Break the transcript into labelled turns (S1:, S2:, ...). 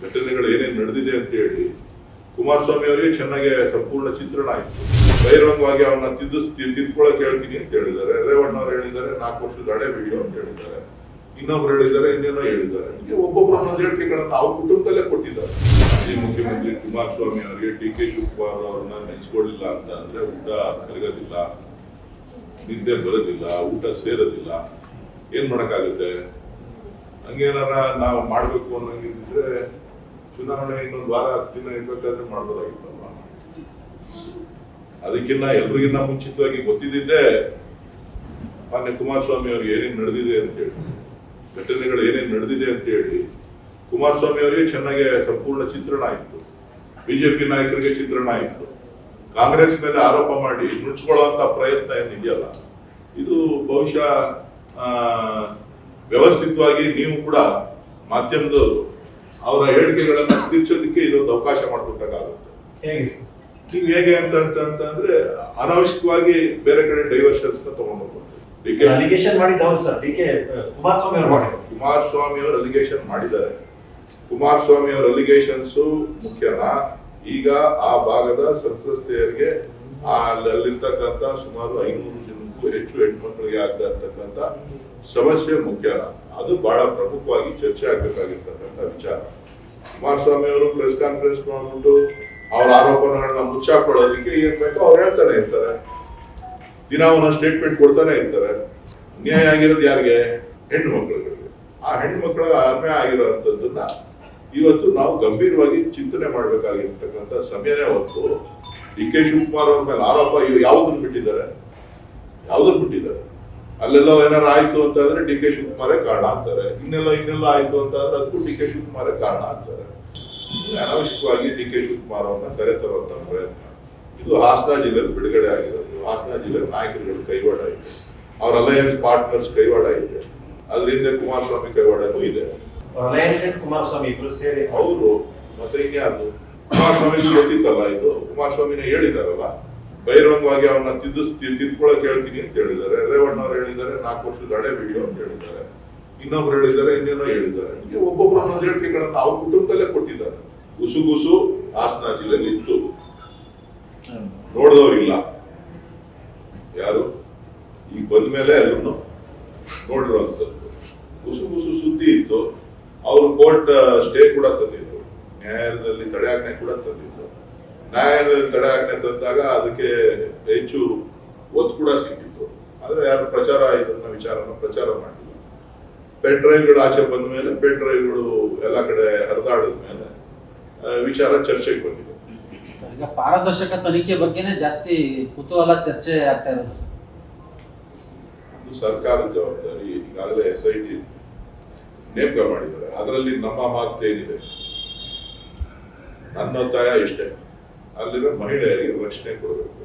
S1: ಘಟನೆಗಳು ಏನೇನು ನಡೆದಿದೆ ಅಂತ ಹೇಳಿ ಕುಮಾರಸ್ವಾಮಿ ಅವರಿಗೆ ಚೆನ್ನಾಗಿ ಸಂಪೂರ್ಣ ಚಿತ್ರಣ ಆಯಿತು. ಬಹಿರಂಗವಾಗಿ ಅವನ್ನ ತಿದ್ದುಕೊಳಕ್ ಹೇಳ್ತೀನಿ ಅಂತ ಹೇಳಿದ್ದಾರೆ. ರೇವಣ್ಣ ಅವರು ಹೇಳಿದ್ದಾರೆ 4 ವರ್ಷದ ಹಳೆ ವಿಡಿಯೋ ಅಂತ ಹೇಳಿದ್ದಾರೆ. ಇನ್ನೊಬ್ರು ಹೇಳಿದ್ದಾರೆ, ಇನ್ನೇನೋ ಹೇಳಿದ್ದಾರೆ. ಹೀಗೆ ಒಬ್ಬೊಬ್ಬರು ಒಂದೊಂದು ಹೇಳಿಕೆಗಳನ್ನ ಅವ್ರ ಕುಟುಂಬದಲ್ಲೇ ಕೊಟ್ಟಿದ್ದಾರೆ. ಮಾಜಿ ಮುಖ್ಯಮಂತ್ರಿ ಕುಮಾರಸ್ವಾಮಿ ಅವರಿಗೆ ಡಿ ಕೆ ಶಿವಕುಮಾರ್ ಅವ್ರನ್ನ ನೆನೆಸ್ಕೊಳ್ಳಿಲ್ಲ ಅಂತ ಅಂದ್ರೆ ಊಟ ಕರಗೋದಿಲ್ಲ, ನಿದ್ದೆ ಬರೋದಿಲ್ಲ, ಊಟ ಸೇರೋದಿಲ್ಲ. ಏನ್ ಮಾಡಕ್ಕಾಗುತ್ತೆ? ಹಂಗೇನಾರ ನಾವು ಮಾಡ್ಬೇಕು ಅನ್ನೋಂಗಿದ್ರೆ ಚುನಾವಣೆ ಇನ್ನೊಂದು ವಾರ 10 ದಿನ ಇರ್ಬೇಕಾದ್ರೆ ಮಾಡ್ಬೋದಾಗಿತ್ತಲ್ಲ. ಅದಕ್ಕಿಂತ ಎಲ್ರಿಗಿನ್ನ ಮುಂಚಿತವಾಗಿ ಗೊತ್ತಿದ್ದೇ ಮಾನ್ಯ ಕುಮಾರಸ್ವಾಮಿ ಅವ್ರಿಗೆ ಏನೇನು ನಡೆದಿದೆ ಅಂತ ಹೇಳಿ, ಘಟನೆಗಳು ಏನೇನು ನಡೆದಿದೆ ಅಂತ ಹೇಳಿ ಕುಮಾರಸ್ವಾಮಿ ಅವರಿಗೆ ಚೆನ್ನಾಗಿ ಸಂಪೂರ್ಣ ಚಿತ್ರಣ ಆಯಿತು. ಬಿಜೆಪಿ ನಾಯಕರಿಗೆ ಚಿತ್ರಣ ಆಯಿತು. ಕಾಂಗ್ರೆಸ್ ಮೇಲೆ ಆರೋಪ ಮಾಡಿ ನುಡ್ಸ್ಕೊಳ್ಳುವಂತ ಪ್ರಯತ್ನ ಏನಿದೆಯಲ್ಲ, ಇದು ಬಹುಶಃ ವ್ಯವಸ್ಥಿತವಾಗಿ ನೀವು ಕೂಡ ಮಾಧ್ಯಮದವರು ಅವರ ಹೇಳಿಕೆಗಳನ್ನ ತಿರ್ಚೋದಕ್ಕೆ ಇದೊಂದು ಅವಕಾಶ ಮಾಡಿಕೊಟ್ಟಾಗುತ್ತೆ. ನೀವು ಹೇಗೆ ಅಂತಂದ್ರೆ ಅನಾವಶ್ಯಕವಾಗಿ ಬೇರೆ ಕಡೆ ಡೈವರ್ಷನ್ಸ್ ತಗೊಂಡು ಕುಮಾರಸ್ವಾಮಿ ಅವರು ಅಲಿಗೇಷನ್ ಮಾಡಿದ್ದಾರೆ. ಕುಮಾರಸ್ವಾಮಿ ಅವರ ಅಲಿಗೇಷನ್ಸ್ ಮುಖ್ಯನಾ? ಈಗ ಆ ಭಾಗದ ಸಂತ್ರಸ್ತೆಯರಿಗೆ ಅಲ್ಲಿರ್ತಕ್ಕಂಥ ಸುಮಾರು 500 ಜನಕ್ಕೂ ಹೆಚ್ಚು ಹೆಣ್ಮಕ್ಳಿಗೆ ಆಗ್ತಾ ಇರ್ತಕ್ಕಂಥ ಸಮಸ್ಯೆ ಮುಖ್ಯನಾ? ಅದು ಬಹಳ ಪ್ರಮುಖವಾಗಿ ಚರ್ಚೆ ಆಗ್ಬೇಕಾಗಿರ್ತಕ್ಕಂಥ ವಿಚಾರ. ಕುಮಾರಸ್ವಾಮಿ ಅವರು ಪ್ರೆಸ್ ಕಾನ್ಫರೆನ್ಸ್ ಮಾಡ್ಬಿಟ್ಟು ಅವ್ರ ಆರೋಪಗಳನ್ನ ಮುಚ್ಚಾಕೊಳ್ಳೋದಕ್ಕೆ ಏನ್ ಬೇಕೋ ಅವ್ರು ಹೇಳ್ತಾನೆ ಇರ್ತಾರೆ. ದಿನ ಒಂದೊಂದು ಸ್ಟೇಟ್ಮೆಂಟ್ ಕೊಡ್ತಾನೆ ಇರ್ತಾರೆ. ಅನ್ಯಾಯ ಆಗಿರೋದು ಯಾರಿಗೆ? ಹೆಣ್ಣು ಮಕ್ಕಳಿಗೆ. ಆ ಹೆಣ್ಣು ಮಕ್ಕಳ ಅನ್ಯಾಯ ಆಗಿರೋಂಥದ್ದನ್ನ ಇವತ್ತು ನಾವು ಗಂಭೀರವಾಗಿ ಚಿಂತನೆ ಮಾಡ್ಬೇಕಾಗಿರ್ತಕ್ಕಂಥ ಸಮಯನೇ ಹೊತ್ತು ಡಿ ಕೆ ಶಿವಕುಮಾರ್ ಅವ್ರ ಮೇಲೆ ಆರೋಪ ಯಾವುದನ್ನು ಬಿಟ್ಟಿದ್ದಾರೆ? ಅಲ್ಲೆಲ್ಲ ಏನಾರು ಆಯ್ತು ಅಂತ ಅಂದ್ರೆ ಡಿ ಕೆ ಶಿವಕುಮಾರೇ ಕಾರಣ ಅಂತಾರೆ. ಇನ್ನೆಲ್ಲ ಆಯ್ತು ಅಂತ ಅಂದ್ರೆ ಅದಕ್ಕೂ ಡಿ ಕೆ ಶಿವಕುಮಾರೇ ಕಾರಣ ಅಂತಾರೆ. ಅನಾವಶ್ಯಕವಾಗಿ ಡಿ ಕೆ ಶಿವಕುಮಾರ್ ಅವ್ರನ್ನ ಕರೆತರುವಂತ ಪ್ರಯತ್ನ ಇದು ಹಾಸನ ಜಿಲ್ಲೆಯಲ್ಲಿ ಬಿಡುಗಡೆ ಆಗಿರೋದು. ಹಾಸನ ಜಿಲ್ಲೆ ನಾಯಕರುಗಳು ಕೈವಾಡ ಇದೆ, ಅವರ ಅಲಯನ್ಸ್ ಪಾರ್ಟ್ನರ್ಸ್ ಕೈವಾಡ ಇದೆ, ಅದರಿಂದ ಕುಮಾರಸ್ವಾಮಿ ಕೈವಾಡನೂ ಇದೆ. ಅವರು ಮತ್ತೆ ಇನ್ಯಾರು? ಕುಮಾರಸ್ವಾಮಿ ಗೊತ್ತಿತ್ತಲ್ಲ, ಇದು ಕುಮಾರಸ್ವಾಮಿನೇ ಹೇಳಿದಾರಲ್ಲ, ಬಹಿರಂಗವಾಗಿ ಅವನ್ನ ತಿದ್ದುಕೊಳಕ್ ಹೇಳ್ತೀನಿ ಅಂತ ಹೇಳಿದ್ದಾರೆ. ರೇವಣ್ಣ ಅವರು ಹೇಳಿದ್ದಾರೆ 4 ವರ್ಷದ ಹಳೆ ವಿಡಿಯೋ ಅಂತ ಹೇಳಿದ್ದಾರೆ. ಇನ್ನೊಬ್ರು ಹೇಳಿದ್ದಾರೆ, ಇನ್ನೇನೋ ಹೇಳಿದ್ದಾರೆ. ಹೀಗೆ ಒಬ್ಬೊಬ್ಬರು ಒಂದೊಂದು ಹೇಳಿಕೆಗಳನ್ನ ಅವ್ರ ಕುಟುಂಬದಲ್ಲೇ ಕೊಟ್ಟಿದ್ದಾರೆ. ಗುಸುಗುಸು ಹಾಸನ ಜಿಲ್ಲೆಯಲ್ಲಿ ಇತ್ತು, ನೋಡಿದವ್ರಿಲ್ಲ ಯಾರು. ಈಗ ಬಂದ ಮೇಲೆ ಎಲ್ಲರೂ ನೋಡಿರುವಂಥದ್ದು. ಗುಸುಗುಸು ಸುದ್ದಿ ಇತ್ತು. ಅವರು ಕೋರ್ಟ್ ಸ್ಟೇ ಕೂಡ ತಂದಿದ್ರು, ನ್ಯಾಯಾಲಯದಲ್ಲಿ ತಡೆಯಾಜ್ಞೆ ಕೂಡ ತಂದಿದ್ರು. ನ್ಯಾಯಾಲಯದಲ್ಲಿ ತಡೆಯಾಜ್ಞೆ ತಂದಾಗ ಅದಕ್ಕೆ ಹೆಚ್ಚು ಒತ್ತು ಕೂಡ ಸಿಕ್ಕಿತ್ತು. ಆದ್ರೆ ಯಾರು ಇದನ್ನ ವಿಚಾರನ ಪ್ರಚಾರ ಮಾಡಿಲ್ಲ. ಪೆನ್ ಡ್ರೈವ್ಗಳು ಆಚೆ ಬಂದ ಮೇಲೆ, ಪೆನ್ ಡ್ರೈವ್ಗಳು ಎಲ್ಲ ಕಡೆ ಹರಿದಾಡಿದ ಮೇಲೆ ವಿಚಾರ ಚರ್ಚೆಗೆ ಬಂದಿದೆ.
S2: ಈಗ ಪಾರದರ್ಶಕ ತನಿಖೆ ಬಗ್ಗೆನೇ ಜಾಸ್ತಿ ಕುತೂಹಲ ಚರ್ಚೆ ಆಗ್ತಾ ಇರೋದು.
S1: ಅದು ಸರ್ಕಾರದ ಜವಾಬ್ದಾರಿ. ಈಗಾಗಲೇ SIT ನೇಮಕ ಮಾಡಿದ್ದಾರೆ. ಅದರಲ್ಲಿ ನಮ್ಮ ಮಾತು ಏನಿದೆ? ನನ್ನ ಒತ್ತಾಯ ಇಷ್ಟೇ, ಅಲ್ಲಿರೋ ಮಹಿಳೆಯರಿಗೆ ರಕ್ಷಣೆ ಕೊಡಬೇಕು.